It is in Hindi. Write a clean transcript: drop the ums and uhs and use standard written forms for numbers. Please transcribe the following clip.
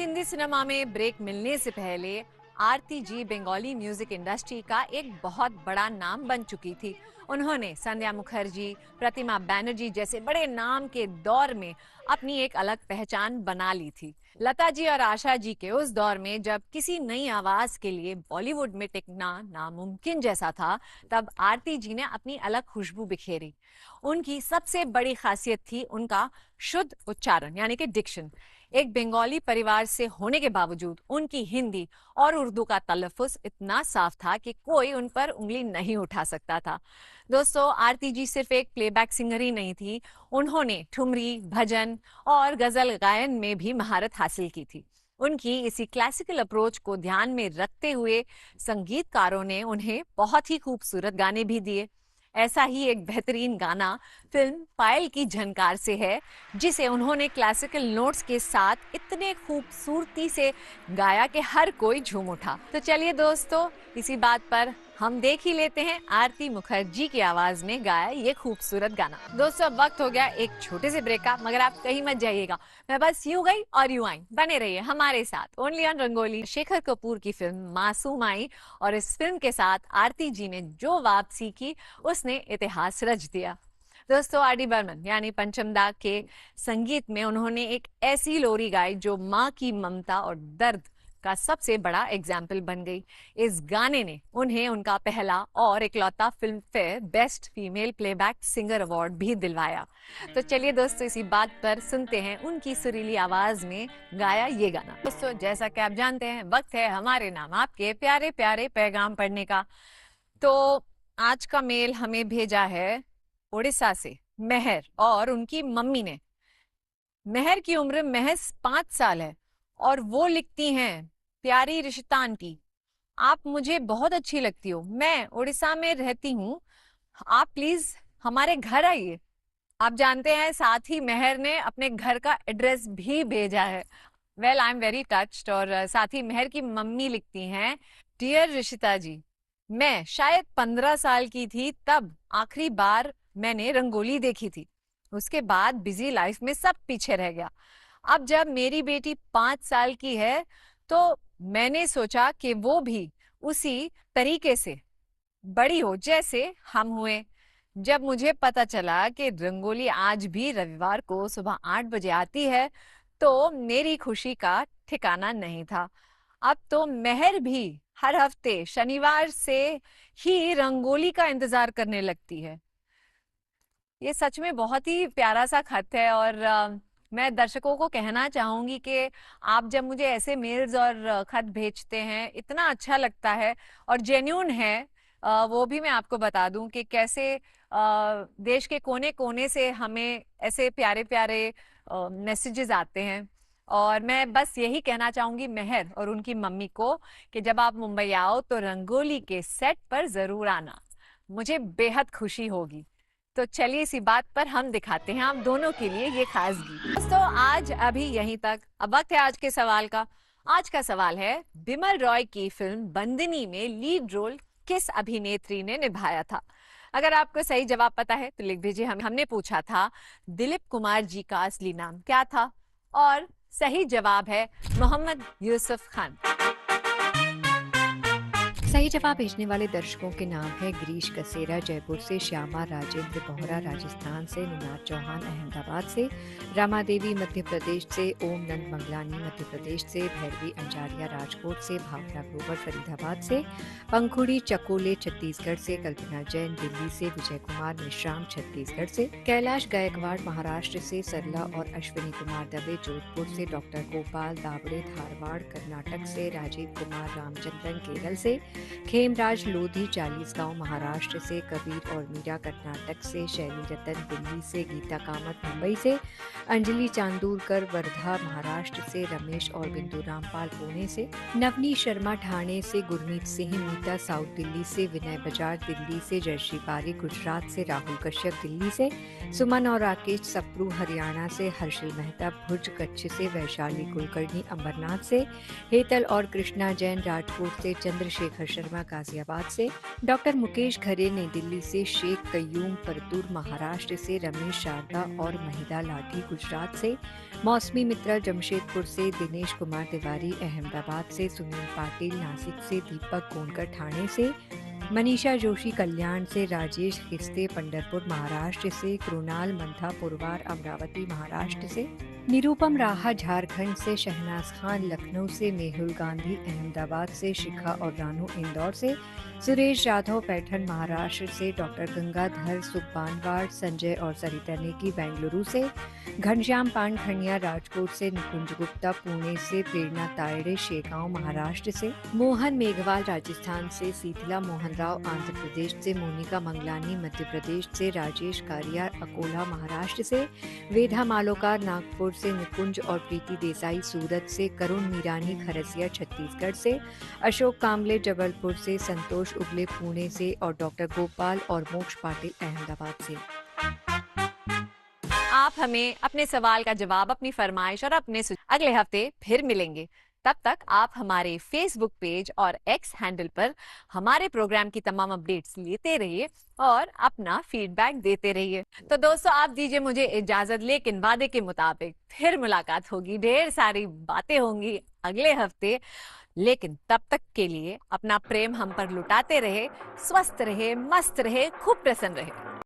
हिंदी सिनेमा में ब्रेक मिलने से पहले आरती जी बंगाली म्यूजिक इंडस्ट्री का एक बहुत बड़ा नाम बन चुकी थी। उन्होंने संध्या मुखर्जी, प्रतिमा बैनर्जी जैसे बड़े नाम के दौर में अपनी एक अलग पहचान बना ली थी। लता जी और आशा जी के उस दौर में जब किसी नई आवाज के लिए बॉलीवुड में टिकना नामुमकिन जैसा था, तब आरती जी ने अपनी अलग खुशबू बिखेरी। उनकी सबसे बड़ी खासियत थी उनका शुद्ध उच्चारण यानी कि डिक्शन। एक बंगाली परिवार से होने के बावजूद उनकी हिंदी और उर्दू का तलफ़ुज़ इतना साफ था कि कोई उन पर उंगली नहीं उठा सकता था। दोस्तों, आरती जी सिर्फ एक प्लेबैक सिंगर ही नहीं थी, उन्होंने ठुमरी, भजन और गजल गायन में भी महारत हासिल की थी। उनकी इसी क्लासिकल अप्रोच को ध्यान में रखते हुए संगीतकारों ने उन्हें बहुत ही खूबसूरत गाने भी दिए। ऐसा ही एक बेहतरीन गाना फिल्म पायल की झनकार से है, जिसे उन्होंने क्लासिकल नोट्स के साथ इतने खूबसूरती से गाया कि हर कोई झूम उठा। तो चलिए दोस्तों, इसी बात पर हम देख ही लेते हैं आरती मुखर्जी की आवाज में गाया ये खूबसूरत गाना। दोस्तों, अब वक्त हो गया एक छोटे से ब्रेक का, मगर आप कहीं मत जाइएगा। मैं बस यूं गई और यूं आई, बने रहिए हमारे साथ ओनली ऑन रंगोली। शेखर कपूर की फिल्म मासूम आई, और इस फिल्म के साथ आरती जी ने जो वापसी की उसने इतिहास रच दिया। दोस्तों, आर डी बर्मन यानी पंचम दा के संगीत में उन्होंने एक ऐसी लोरी गाई जो माँ की ममता और दर्द का सबसे बड़ा एग्जाम्पल बन गई। इस गाने ने उन्हें उनका पहला और इकलौता film fair best female playback singer award भी दिलवाया। तो चलिए दोस्तों, इसी बात पर सुनते हैं उनकी सुरीली आवाज में गाया ये गाना। दोस्तों, जैसा कि आप जानते हैं, वक्त है हमारे नाम आपके प्यारे प्यारे पैगाम पढ़ने का। तो आज का मेल हमें भेजा है उड़ीसा से मेहर, और उनकी मम्मी ने। मेहर की उम्र महज 5 साल है और वो लिखती हैं, प्यारी रिश्ता आंटी, आप मुझे बहुत अच्छी लगती हो। मैं उड़ीसा में रहती हूँ, आप प्लीज हमारे घर आइए। आप जानते हैं, साथ ही मेहर ने अपने घर का एड्रेस भी भेजा है। Well, I am very touched. और साथ ही मेहर की मम्मी लिखती हैं, डियर ऋषिता जी, मैं शायद 15 साल की थी तब आखिरी बार मैंने रंगोली देखी थी। उसके बाद बिजी लाइफ में सब पीछे रह गया। अब जब मेरी बेटी 5 साल की है तो मैंने सोचा कि वो भी उसी तरीके से बड़ी हो जैसे हम हुए। जब मुझे पता चला कि रंगोली आज भी रविवार को सुबह 8 बजे आती है, तो मेरी खुशी का ठिकाना नहीं था। अब तो मेहर भी हर हफ्ते शनिवार से ही रंगोली का इंतजार करने लगती है। ये सच में बहुत ही प्यारा सा खत है, और मैं दर्शकों को कहना चाहूंगी कि आप जब मुझे ऐसे मेल्स और खत भेजते हैं, इतना अच्छा लगता है और जेन्यून है। वो भी मैं आपको बता दूं कि कैसे देश के कोने कोने से हमें ऐसे प्यारे प्यारे मैसेजेस आते हैं। और मैं बस यही कहना चाहूंगी मेहर और उनकी मम्मी को कि जब आप मुंबई आओ तो रंगोली के सेट पर जरूर आना, मुझे बेहद खुशी होगी। तो चलिए, इसी बात पर हम दिखाते हैं आप दोनों के लिए ये खास गीत। दोस्तों, आज अभी यहीं तक। अब वक्त है आज के सवाल का। आज का सवाल है, बिमल रॉय की फिल्म बंदिनी में लीड रोल किस अभिनेत्री ने निभाया था? अगर आपको सही जवाब पता है तो लिख दीजिए। हमने पूछा था दिलीप कुमार जी का असली नाम क्या था, और सही जवाब है मोहम्मद यूसुफ खान। सही जवाब भेजने वाले दर्शकों के नाम है गिरीश कसेरा जयपुर से, श्यामा राजेंद्र बोहरा राजस्थान से, निनाद चौहान अहमदाबाद से, रमा देवी मध्य प्रदेश से, ओम नंद मंगलानी मध्य प्रदेश से, भैरवी अंजारिया राजकोट से, भावना ग्रोवर फरीदाबाद से, पंखुड़ी चकोले छत्तीसगढ़ से, कल्पना जैन दिल्ली से, विजय कुमार मिश्राम छत्तीसगढ़ से, कैलाश गायकवाड़ महाराष्ट्र से, सरला और अश्विनी कुमार दवे जोधपुर से, डॉक्टर गोपाल दावड़े धारवाड़ कर्नाटक से, राजीव कुमार रामचंद्रन केरल से, खेमराज लोधी चालीसगांव महाराष्ट्र से, कबीर और मीरा कर्नाटक से, शैली रतन दिल्ली से, गीता कामत मुंबई से, अंजलि चांदूरकर वर्धा महाराष्ट्र से, रमेश और बिंदु रामपाल पुणे से, नवनी शर्मा ठाणे से, गुरमीत सिंह मीता साउथ दिल्ली से, विनय बजाज दिल्ली से, जयश्री पारी गुजरात से, राहुल कश्यप दिल्ली से, सुमन और राकेश सप्रू हरियाणा से, हर्षल मेहता भुज कच्छ से, वैशाली कुलकर्णी अंबरनाथ से, हेतल और कृष्णा जैन राजकोट से, चंद्रशेखर शर्मा गाजियाबाद से, डॉक्टर मुकेश खरे नई दिल्ली से, शेख कयूम परतूर महाराष्ट्र से, रमेश शारदा और महिदा लाठी गुजरात से, मौसमी मित्रा जमशेदपुर से, दिनेश कुमार तिवारी अहमदाबाद से, सुनील पाटिल नासिक से, दीपक गोनकर ठाणे से, मनीषा जोशी कल्याण से, राजेश खिस्ते पंढरपुर महाराष्ट्र से, कृणाल मंथा पुरवार अमरावती महाराष्ट्र से, निरूपम राहा झारखंड से, शहनाज खान लखनऊ से, मेहुल गांधी अहमदाबाद से, शिखा और रानू इंदौर से, सुरेश यादव पैठण महाराष्ट्र से, डॉक्टर गंगाधर सुब्बानवाड़, संजय और सरिता नेगी बेंगलुरु से, घनश्याम पान खनिया राजकोट से, निकुंज गुप्ता पुणे से, प्रेरणा तायड़े शेगांव महाराष्ट्र से, मोहन मेघवाल राजस्थान से, शीतला मोहन राव आंध्र प्रदेश से, मोनिका मंगलानी मध्य प्रदेश से, राजेश कारिया अकोला महाराष्ट्र से, वेदा मालोकार नागपुर से, निकुंज और प्रीति देसाई सूरत से, करुण मीरानी खरसिया छत्तीसगढ़ से, अशोक कामले जबलपुर से, संतोष उगले पुणे से और डॉक्टर गोपाल और मोक्ष पाटिल अहमदाबाद से। आप हमें अपने सवाल का जवाब, अपनी फरमाइश और अपने अगले हफ्ते फिर मिलेंगे। तब तक आप हमारे फेसबुक पेज और एक्स हैंडल पर हमारे प्रोग्राम की तमाम अपडेट्स लेते रहिए और अपना फीडबैक देते रहिए। तो दोस्तों, आप दीजिए मुझे इजाजत, लेकिन वादे के मुताबिक फिर मुलाकात होगी, ढेर सारी बातें होंगी अगले हफ्ते। लेकिन तब तक के लिए अपना प्रेम हम पर लुटाते रहे, स्वस्थ रहे, मस्त रहे, खूब प्रसन्न रहे।